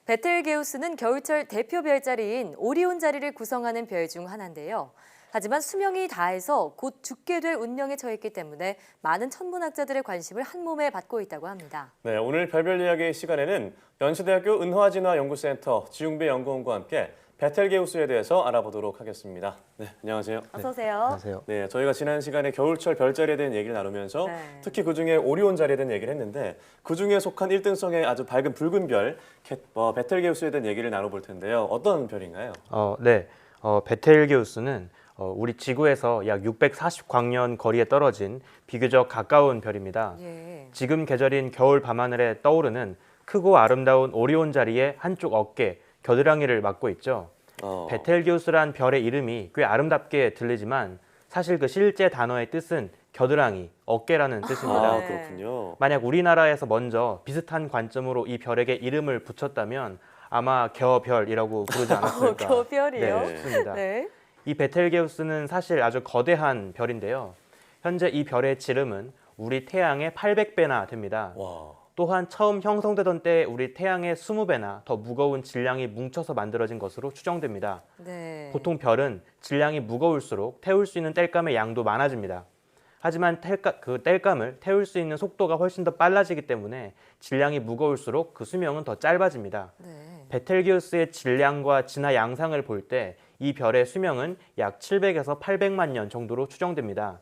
베텔게우스는 겨울철 대표 별자리인 오리온 자리를 구성하는 별 중 하나인데요. 하지만 수명이 다해서 곧 죽게 될 운명에 처했기 때문에 많은 천문학자들의 관심을 한몸에 받고 있다고 합니다. 네, 오늘 별별 이야기 시간에는 연세대학교 은화진화연구센터 지웅배 연구원과 함께 베텔게우스에 대해서 알아보도록 하겠습니다. 네, 안녕하세요. 어서 오세요. 안녕하세요. 네, 저희가 지난 시간에 겨울철 별자리에 대한 얘기를 나누면서 특히 그중에 오리온 자리에 대한 얘기를 했는데 그중에 속한 1등성의 아주 밝은 붉은 별 베텔게우스에 대한 얘기를 나눠볼 텐데요. 어떤 별인가요? 네. 베텔게우스는 우리 지구에서 약 640광년 거리에 떨어진 비교적 가까운 별입니다. 예. 지금 계절인 겨울 밤하늘에 떠오르는 크고 아름다운 오리온 자리의 한쪽 어깨, 겨드랑이를 맡고 있죠. 베텔게우스란 별의 이름이 꽤 아름답게 들리지만 사실 그 실제 단어의 뜻은 겨드랑이, 어깨라는 뜻입니다. 네. 그렇군요. 만약 우리나라에서 먼저 비슷한 관점으로 이 별에게 이름을 붙였다면 아마 겨별이라고 부르지 않았을까. 겨별이요? 네, 싶습니다. 네. 이 베텔게우스는 사실 아주 거대한 별인데요. 현재 이 별의 지름은 우리 태양의 800배나 됩니다. 와. 또한 처음 형성되던 때 우리 태양의 20배나 더 무거운 질량이 뭉쳐서 만들어진 것으로 추정됩니다. 네. 보통 별은 질량이 무거울수록 태울 수 있는 땔감의 양도 많아집니다. 하지만 그 땔감을 태울 수 있는 속도가 훨씬 더 빨라지기 때문에 질량이 무거울수록 그 수명은 더 짧아집니다. 네. 베텔게우스의 질량과 진화 양상을 볼 때 이 별의 수명은 약 700에서 800만 년 정도로 추정됩니다.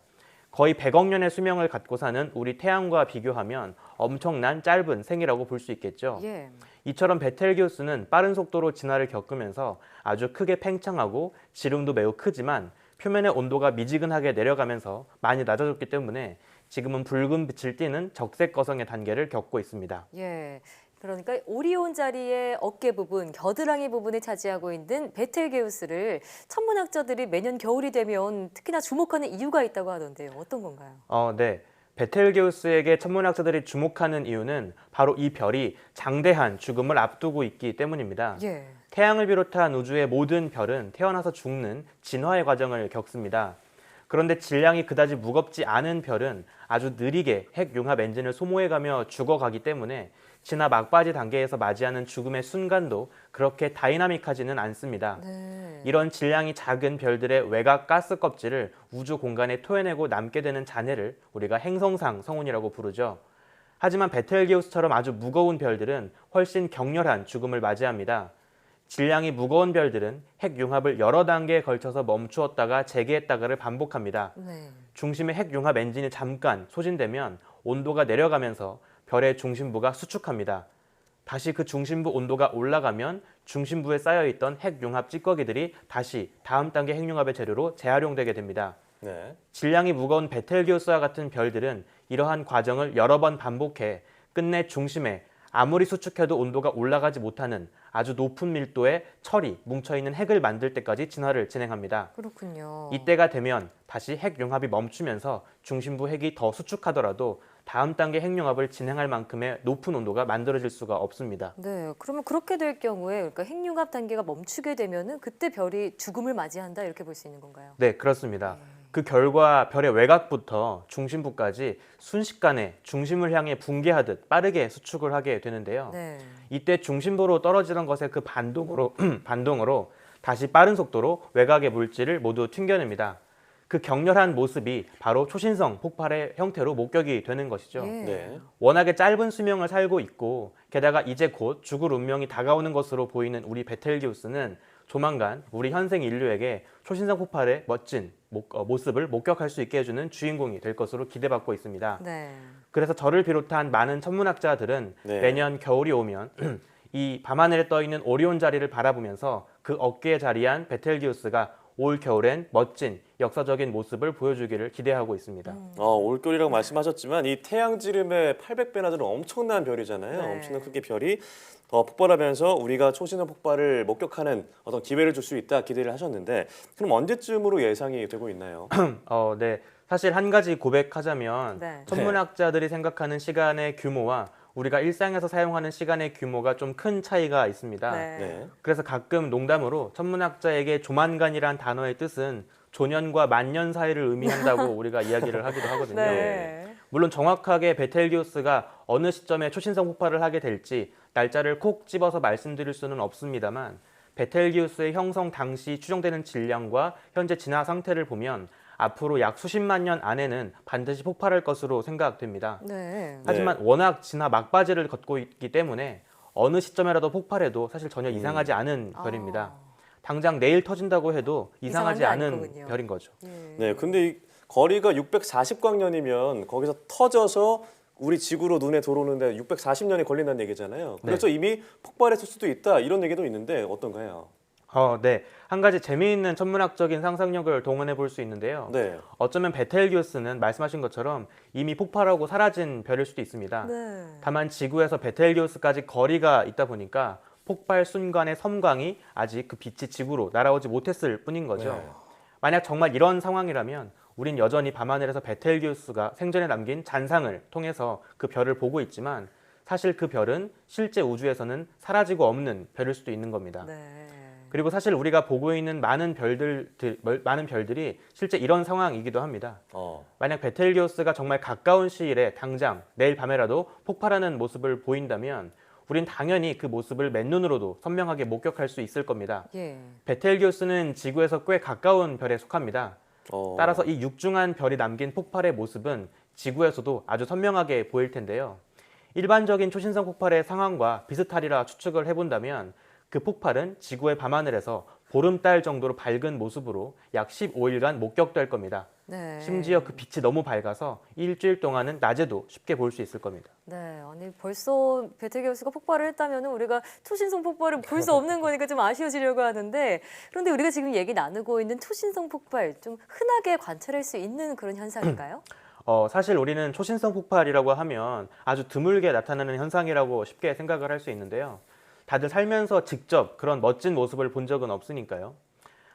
거의 100억 년의 수명을 갖고 사는 우리 태양과 비교하면 엄청난 짧은 생이라고 볼 수 있겠죠. 예. 이처럼 베텔게우스는 빠른 속도로 진화를 겪으면서 아주 크게 팽창하고 지름도 매우 크지만 표면의 온도가 미지근하게 내려가면서 많이 낮아졌기 때문에 지금은 붉은 빛을 띠는 적색 거성의 단계를 겪고 있습니다. 예. 그러니까 오리온 자리의 어깨 부분, 겨드랑이 부분을 차지하고 있는 베텔게우스를 천문학자들이 매년 겨울이 되면 특히나 주목하는 이유가 있다고 하던데요. 어떤 건가요? 네. 베텔게우스에게 천문학자들이 주목하는 이유는 바로 이 별이 장대한 죽음을 앞두고 있기 때문입니다. 예. 태양을 비롯한 우주의 모든 별은 태어나서 죽는 진화의 과정을 겪습니다. 그런데 질량이 그다지 무겁지 않은 별은 아주 느리게 핵융합 엔진을 소모해가며 죽어가기 때문에 진화 막바지 단계에서 맞이하는 죽음의 순간도 그렇게 다이나믹하지는 않습니다. 네. 이런 질량이 작은 별들의 외곽 가스 껍질을 우주 공간에 토해내고 남게 되는 잔해를 우리가 행성상 성운이라고 부르죠. 하지만 베텔게우스처럼 아주 무거운 별들은 훨씬 격렬한 죽음을 맞이합니다. 질량이 무거운 별들은 핵융합을 여러 단계에 걸쳐서 멈추었다가 재개했다가를 반복합니다. 네. 중심의 핵융합 엔진이 잠깐 소진되면 온도가 내려가면서 별의 중심부가 수축합니다. 다시 그 중심부 온도가 올라가면 중심부에 쌓여있던 핵융합 찌꺼기들이 다시 다음 단계 핵융합의 재료로 재활용되게 됩니다. 네. 질량이 무거운 베텔게우스와 같은 별들은 이러한 과정을 여러 번 반복해 끝내 중심에 아무리 수축해도 온도가 올라가지 못하는 아주 높은 밀도의 철이 뭉쳐있는 핵을 만들 때까지 진화를 진행합니다. 그렇군요. 이때가 되면 다시 핵융합이 멈추면서 중심부 핵이 더 수축하더라도 다음 단계 핵융합을 진행할 만큼의 높은 온도가 만들어질 수가 없습니다. 네, 그러면 그렇게 될 경우에 그러니까 핵융합 단계가 멈추게 되면은 그때 별이 죽음을 맞이한다 이렇게 볼 수 있는 건가요? 네, 그렇습니다. 그 결과 별의 외곽부터 중심부까지 순식간에 중심을 향해 붕괴하듯 빠르게 수축을 하게 되는데요. 네. 이때 중심부로 떨어지던 것의 그 반동으로 다시 빠른 속도로 외곽의 물질을 모두 튕겨냅니다. 그 격렬한 모습이 바로 초신성 폭발의 형태로 목격이 되는 것이죠. 예. 네. 워낙에 짧은 수명을 살고 있고 게다가 이제 곧 죽을 운명이 다가오는 것으로 보이는 우리 베텔게우스는 조만간 우리 현생 인류에게 초신성 폭발의 멋진 모습을 목격할 수 있게 해주는 주인공이 될 것으로 기대받고 있습니다. 네. 그래서 저를 비롯한 많은 천문학자들은 네. 매년 겨울이 오면 이 밤하늘에 떠있는 오리온 자리를 바라보면서 그 어깨에 자리한 베텔게우스가 올 겨울엔 멋진 역사적인 모습을 보여주기를 기대하고 있습니다. 올겨울이라고 말씀하셨지만 이 태양 지름의 800배나 되는 엄청난 별이잖아요. 네. 엄청난 크기 별이 더 폭발하면서 우리가 초신성 폭발을 목격하는 어떤 기회를 줄 수 있다 기대를 하셨는데 그럼 언제쯤으로 예상이 되고 있나요? 네. 사실 한 가지 고백하자면 네. 천문학자들이 생각하는 시간의 규모와 우리가 일상에서 사용하는 시간의 규모가 좀 큰 차이가 있습니다. 네. 네. 그래서 가끔 농담으로 천문학자에게 조만간이란 단어의 뜻은 조년과 만년 사이를 의미한다고 우리가 이야기를 하기도 하거든요. 네. 물론 정확하게 베텔게우스가 어느 시점에 초신성 폭발을 하게 될지 날짜를 콕 집어서 말씀드릴 수는 없습니다만 베텔기우스의 형성 당시 추정되는 질량과 현재 진화 상태를 보면 앞으로 약 수십만 년 안에는 반드시 폭발할 것으로 생각됩니다. 네. 하지만 워낙 진화 막바지를 걷고 있기 때문에 어느 시점에라도 폭발해도 사실 전혀 이상하지 않은 별입니다. 당장 내일 터진다고 해도 이상하지 이상한 게 않은 아니거군요. 별인 거죠. 네, 근데 이 거리가 640광년이면 거기서 터져서 우리 지구로 눈에 들어오는데 640년이 걸린다는 얘기잖아요. 그래서 이미 폭발했을 수도 있다 이런 얘기도 있는데 어떤가요? 네. 한 가지 재미있는 천문학적인 상상력을 동원해 볼 수 있는데요. 네. 어쩌면 베텔기우스는 말씀하신 것처럼 이미 폭발하고 사라진 별일 수도 있습니다. 네. 다만 지구에서 베텔기우스까지 거리가 있다 보니까 폭발 순간의 섬광이 아직 그 빛이 지구로 날아오지 못했을 뿐인 거죠. 네. 만약 정말 이런 상황이라면 우린 여전히 밤하늘에서 베텔기우스가 생전에 남긴 잔상을 통해서 그 별을 보고 있지만 사실 그 별은 실제 우주에서는 사라지고 없는 별일 수도 있는 겁니다. 네. 그리고 사실 우리가 보고 있는 많은 별들이 실제 이런 상황이기도 합니다. 만약 베텔기우스가 정말 가까운 시일에 당장 내일 밤에라도 폭발하는 모습을 보인다면 우린 당연히 그 모습을 맨눈으로도 선명하게 목격할 수 있을 겁니다. 예. 베텔기우스는 지구에서 꽤 가까운 별에 속합니다. 따라서 이 육중한 별이 남긴 폭발의 모습은 지구에서도 아주 선명하게 보일 텐데요. 일반적인 초신성 폭발의 상황과 비슷하리라 추측을 해본다면 그 폭발은 지구의 밤하늘에서 보름달 정도로 밝은 모습으로 약 15일간 목격될 겁니다. 네. 심지어 그 빛이 너무 밝아서 일주일 동안은 낮에도 쉽게 볼 수 있을 겁니다. 네, 아니 벌써 베텔게우스가 폭발을 했다면 우리가 초신성 폭발을 볼 수 없는 거니까 좀 아쉬워지려고 하는데 그런데 우리가 지금 얘기 나누고 있는 초신성 폭발 좀 흔하게 관찰할 수 있는 그런 현상인가요? 사실 우리는 초신성 폭발이라고 하면 아주 드물게 나타나는 현상이라고 쉽게 생각을 할 수 있는데요. 다들 살면서 직접 그런 멋진 모습을 본 적은 없으니까요.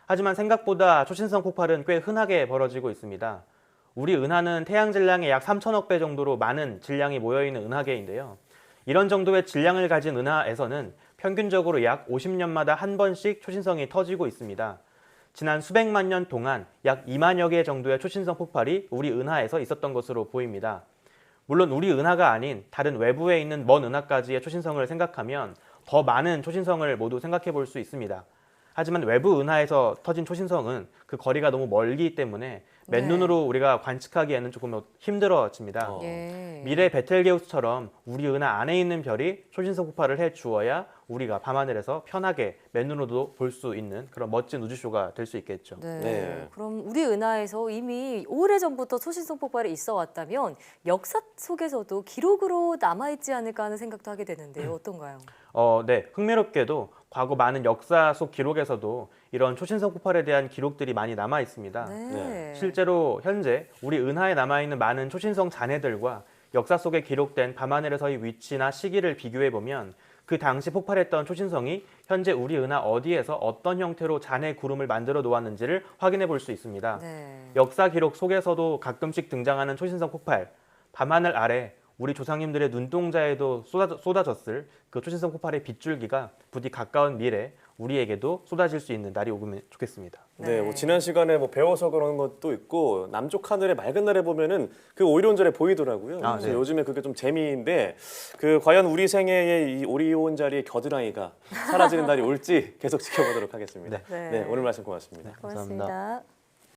하지만 생각보다 초신성 폭발은 꽤 흔하게 벌어지고 있습니다. 우리 은하는 태양 질량의 약 3천억 배 정도로 많은 질량이 모여있는 은하계인데요. 이런 정도의 질량을 가진 은하에서는 평균적으로 약 50년마다 한 번씩 초신성이 터지고 있습니다. 지난 수백만 년 동안 약 2만여 개 정도의 초신성 폭발이 우리 은하에서 있었던 것으로 보입니다. 물론 우리 은하가 아닌 다른 외부에 있는 먼 은하까지의 초신성을 생각하면 더 많은 초신성을 모두 생각해 볼 수 있습니다. 하지만 외부 은하에서 터진 초신성은 그 거리가 너무 멀기 때문에 맨눈으로 우리가 관측하기에는 조금 힘들어집니다. 예. 미래 베텔게우스처럼 우리 은하 안에 있는 별이 초신성 폭발을 해 주어야 우리가 밤하늘에서 편하게 맨눈으로도 볼 수 있는 그런 멋진 우주쇼가 될 수 있겠죠. 네. 네. 그럼 우리 은하에서 이미 오래전부터 초신성 폭발이 있어 왔다면 역사 속에서도 기록으로 남아있지 않을까 하는 생각도 하게 되는데요. 어떤가요? 네. 흥미롭게도 과거 많은 역사 속 기록에서도 이런 초신성 폭발에 대한 기록들이 많이 남아 있습니다. 네. 실제로 현재 우리 은하에 남아있는 많은 초신성 잔해들과 역사 속에 기록된 밤하늘에서의 위치나 시기를 비교해 보면 그 당시 폭발했던 초신성이 현재 우리 은하 어디에서 어떤 형태로 잔해 구름을 만들어 놓았는지를 확인해 볼 수 있습니다. 네. 역사 기록 속에서도 가끔씩 등장하는 초신성 폭발, 밤하늘 아래 우리 조상님들의 눈동자에도 쏟아졌을 그 초신성 폭발의 빗줄기가 부디 가까운 미래 우리에게도 쏟아질 수 있는 날이 오면 좋겠습니다. 네, 뭐 지난 시간에 뭐 배워서 그런 것도 있고 남쪽 하늘에 맑은 날에 보면은 그 오리온자리 보이더라고요. 그래서 네. 요즘에 그게 좀 재미인데 그 과연 우리 생애의 이 오리온자리의 겨드랑이가 사라지는 날이 올지 계속 지켜보도록 하겠습니다. 네. 네, 오늘 말씀 고맙습니다. 감사합니다. 고맙습니다.